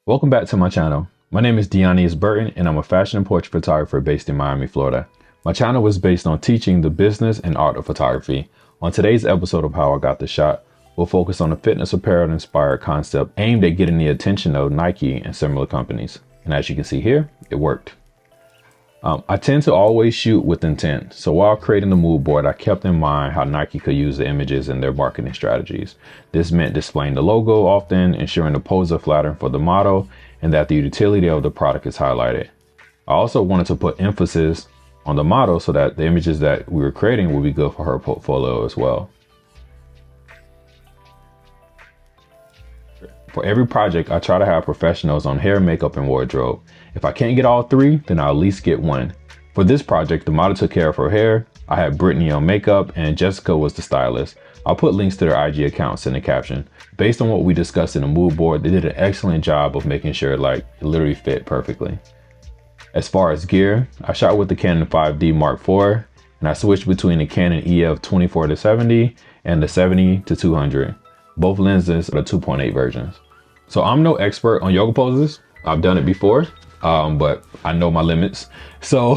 Welcome back to my channel. My name is Deanius Burton and I'm a fashion and portrait photographer based in Miami, Florida. My channel was based on teaching the business and art of photography. On today's episode of How I Got the Shot, we'll focus on a fitness apparel inspired concept aimed at getting the attention of Nike and similar companies. And as you can see here, it worked. I tend to always shoot with intent. So while creating the mood board, I kept in mind how Nike could use the images in their marketing strategies. This meant displaying the logo often, ensuring the pose are flattering for the model, and that the utility of the product is highlighted. I also wanted to put emphasis on the model so that the images that we were creating would be good for her portfolio as well. For every project, I try to have professionals on hair, makeup, and wardrobe. If I can't get all three, then I'll at least get one. For this project, the model took care of her hair. I had Brittany on makeup and Jessica was the stylist. I'll put links to their IG accounts in the caption. Based on what we discussed in the mood board, they did an excellent job of making sure it literally fit perfectly. As far as gear, I shot with the Canon 5D Mark IV and I switched between the Canon EF 24-70 and the 70-200. Both lenses are the 2.8 versions. So I'm no expert on yoga poses. I've done it before, but I know my limits. So,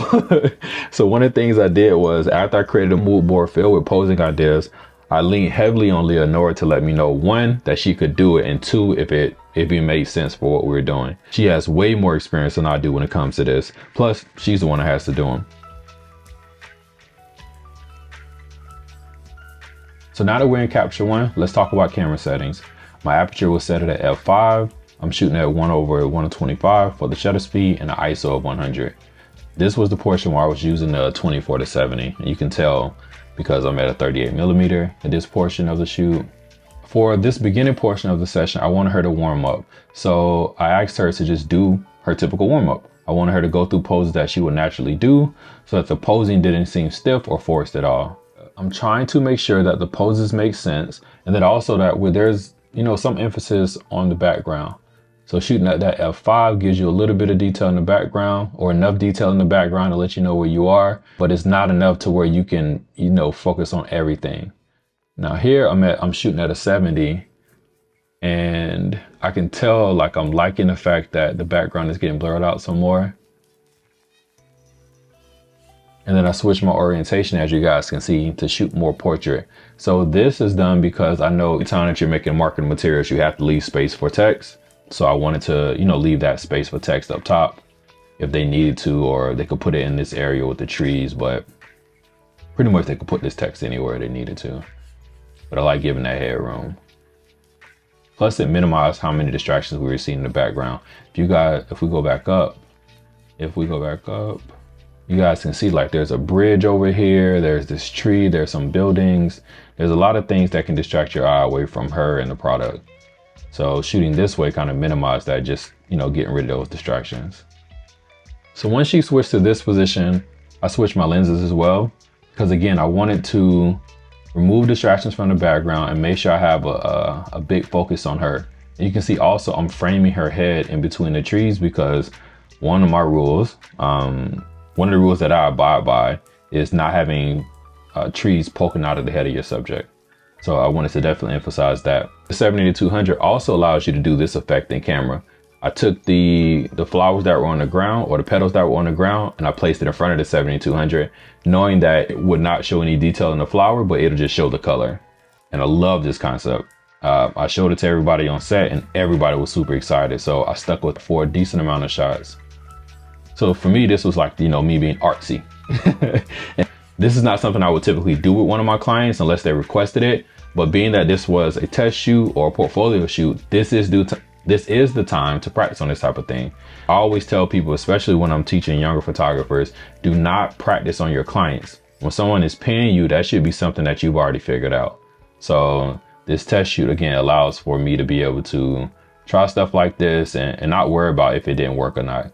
so one of the things I did was after I created a mood board filled with posing ideas, I leaned heavily on Leanora to let me know, one, that she could do it, and two, if it made sense for what we were doing. She has way more experience than I do when it comes to this. Plus, she's the one that has to do them. So now that we're in capture one, let's talk about camera settings. My aperture was set at f5. I'm shooting at 1/125 for the shutter speed and an ISO of 100. This was the portion where I was using the 24-70, and you can tell because I'm at a 38mm at this portion of the shoot. For this beginning portion of the session, I wanted her to warm up. So I asked her to just do her typical warm up. I wanted her to go through poses that she would naturally do so that the posing didn't seem stiff or forced at all. I'm trying to make sure that the poses make sense and that also that where there's some emphasis on the background. So shooting at that f5 gives you a little bit of detail in the background, or enough detail in the background to let you know where you are, but it's not enough to where you can, focus on everything. Now here I'm shooting at a 70 and I can tell I'm liking the fact that the background is getting blurred out some more. And then I switched my orientation, as you guys can see, to shoot more portrait. So this is done because I know anytime that you're making marketing materials, you have to leave space for text. So I wanted to, leave that space for text up top if they needed to, or they could put it in this area with the trees, but pretty much they could put this text anywhere they needed to. But I like giving that head room. Plus it minimized how many distractions we were seeing in the background. If we go back up, you guys can see there's a bridge over here, there's this tree, there's some buildings. There's a lot of things that can distract your eye away from her and the product. So shooting this way kind of minimized that, just, getting rid of those distractions. So once she switched to this position, I switched my lenses as well. Because again, I wanted to remove distractions from the background and make sure I have a big focus on her. And you can see also I'm framing her head in between the trees because one of my rules, one of the rules that I abide by is not having trees poking out of the head of your subject. So I wanted to definitely emphasize that. The 70-200 also allows you to do this effect in camera. I took the flowers that were on the ground, or the petals that were on the ground, and I placed it in front of the 70-200, knowing that it would not show any detail in the flower, but it'll just show the color. And I love this concept. I showed it to everybody on set and everybody was super excited. So I stuck with it for a decent amount of shots. So for me, this was me being artsy. This is not something I would typically do with one of my clients unless they requested it. But being that this was a test shoot or a portfolio shoot, this is the time to practice on this type of thing. I always tell people, especially when I'm teaching younger photographers, do not practice on your clients. When someone is paying you, that should be something that you've already figured out. So this test shoot, again, allows for me to be able to try stuff like this and not worry about if it didn't work or not.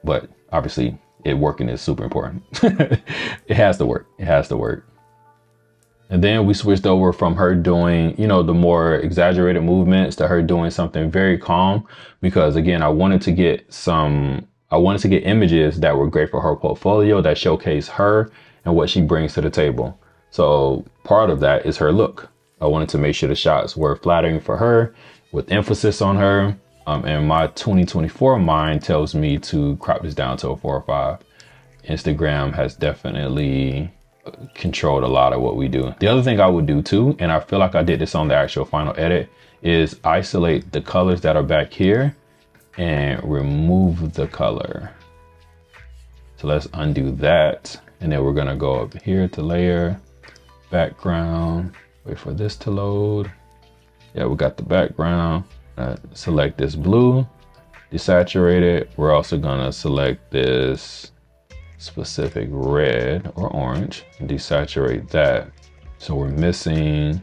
But obviously, it working is super important. It has to work. It has to work. And then we switched over from her doing, the more exaggerated movements to her doing something very calm, because again, I wanted to get images that were great for her portfolio, that showcase her and what she brings to the table. So part of that is her look. I wanted to make sure the shots were flattering for her, with emphasis on her, And my 2024 mind tells me to crop this down to a 4:5. Instagram has definitely controlled a lot of what we do. The other thing I would do too, and I feel like I did this on the actual final edit, is isolate the colors that are back here and remove the color. So let's undo that. And then we're gonna go up here to layer, background, wait for this to load. Yeah, we got the background. Select this blue, desaturate it. We're also gonna select this specific red or orange and desaturate that. So we're missing,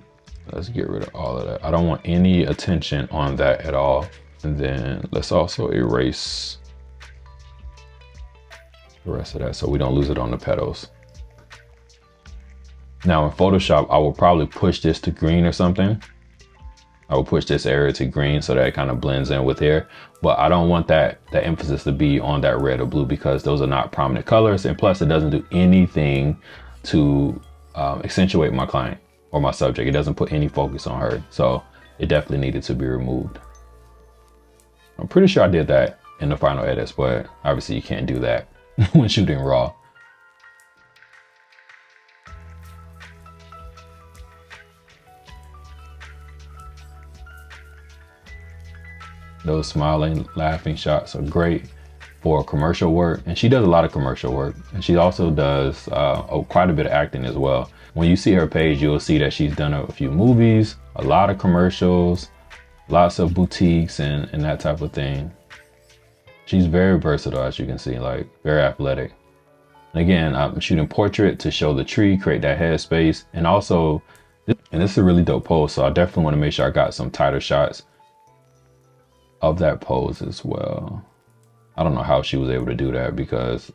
let's get rid of all of that. I don't want any attention on that at all. And then let's also erase the rest of that so we don't lose it on the petals. Now in Photoshop, I will probably push this to green or something. I will push this area to green so that it kind of blends in with here. But I don't want that emphasis to be on that red or blue because those are not prominent colors. And plus it doesn't do anything to accentuate my client or my subject. It doesn't put any focus on her. So it definitely needed to be removed. I'm pretty sure I did that in the final edits, but obviously you can't do that when shooting raw. Those smiling, laughing shots are great for commercial work. And she does a lot of commercial work. And she also does quite a bit of acting as well. When you see her page, you'll see that she's done a few movies, a lot of commercials, lots of boutiques and that type of thing. She's very versatile, as you can see, like very athletic. And again, I'm shooting portrait to show the tree, create that headspace. And also, and this is a really dope pose. So I definitely want to make sure I got some tighter shots of that pose as well. I don't know how she was able to do that because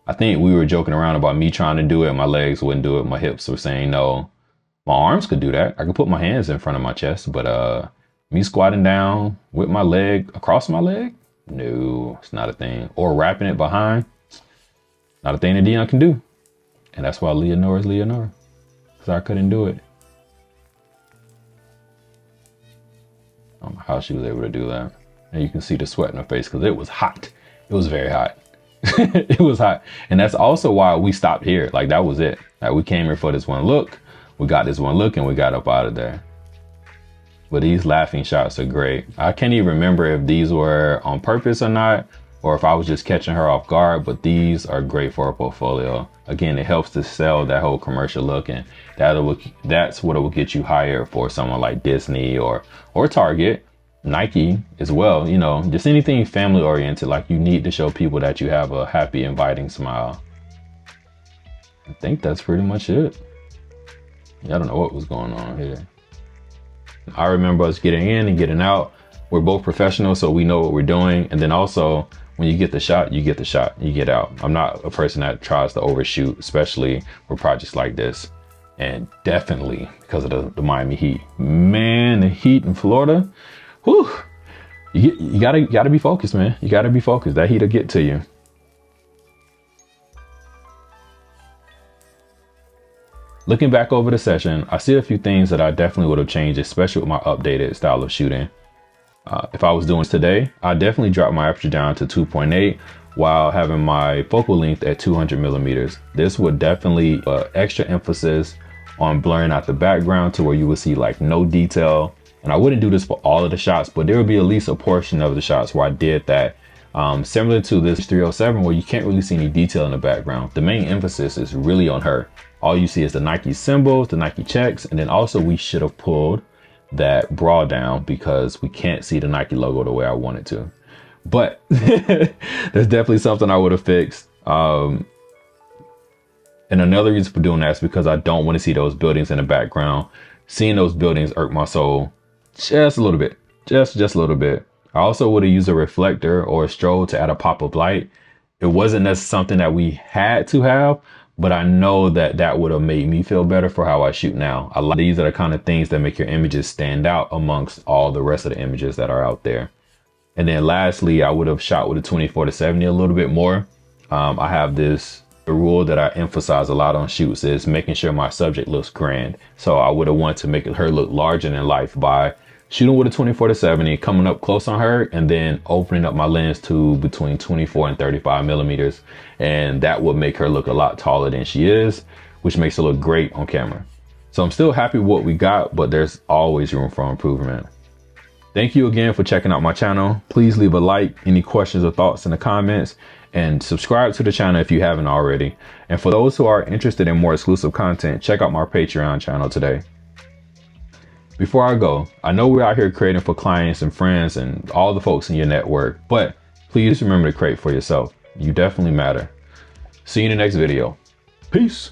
I think we were joking around about me trying to do it. My legs wouldn't do it. My hips were saying no. My arms could do that. I could put my hands in front of my chest, but me squatting down with my leg across my leg, no, it's not a thing. Or wrapping it behind, not a thing that Dion can do. And that's why Leanora is Leanora, because I couldn't do it. I don't know how she was able to do that. And you can see the sweat in her face because it was hot. It was very hot. It was hot. And that's also why we stopped here. Like that was it. Like we came here for this one look. We got this one look and we got up out of there. But these laughing shots are great. I can't even remember if these were on purpose or not, or if I was just catching her off guard, but these are great for a portfolio. Again, it helps to sell that whole commercial look, and that's what it will get you hired for someone like Disney or Target. Nike as well, you know, just anything family oriented. Like you need to show people that you have a happy, inviting smile. I think that's pretty much it. I don't know what was going on here. I remember us getting in and getting out. We're both professionals, so we know what we're doing. And then also when you get the shot, you get the shot, you get out. I'm not a person that tries to overshoot, especially for projects like this. And definitely because of the Miami heat. Man, the heat in Florida. Whew, you gotta be focused, man. You gotta be focused. That heat'll get to you. Looking back over the session, I see a few things that I definitely would have changed, especially with my updated style of shooting. If I was doing this today, I definitely drop my aperture down to 2.8 while having my focal length at 200 millimeters. This would definitely extra emphasis on blurring out the background to where you would see like no detail. And I wouldn't do this for all of the shots, but there would be at least a portion of the shots where I did that. Similar to this 307 where you can't really see any detail in the background. The main emphasis is really on her. All you see is the Nike symbols, the Nike checks, and then also we should have pulled that bra down because we can't see the Nike logo the way I wanted to. But there's definitely something I would have fixed. And another reason for doing that is because I don't want to see those buildings in the background. Seeing those buildings irk my soul. Just a little bit, just a little bit. I also would have used a reflector or a strobe to add a pop of light. It wasn't necessarily something that we had to have, but I know that would have made me feel better for how I shoot now. A lot of these are the kind of things that make your images stand out amongst all the rest of the images that are out there. And then lastly, I would have shot with a 24-70 a little bit more. I have this rule that I emphasize a lot on shoots is making sure my subject looks grand. So I would have wanted to make her look larger than life by shooting with a 24-70, coming up close on her, and then opening up my lens to between 24 and 35 millimeters. And that would make her look a lot taller than she is, which makes her look great on camera. So I'm still happy with what we got, but there's always room for improvement. Thank you again for checking out my channel. Please leave a like, any questions or thoughts in the comments, and subscribe to the channel if you haven't already. And for those who are interested in more exclusive content, check out my Patreon channel today. Before I go, I know we're out here creating for clients and friends and all the folks in your network, but please remember to create for yourself. You definitely matter. See you in the next video. Peace.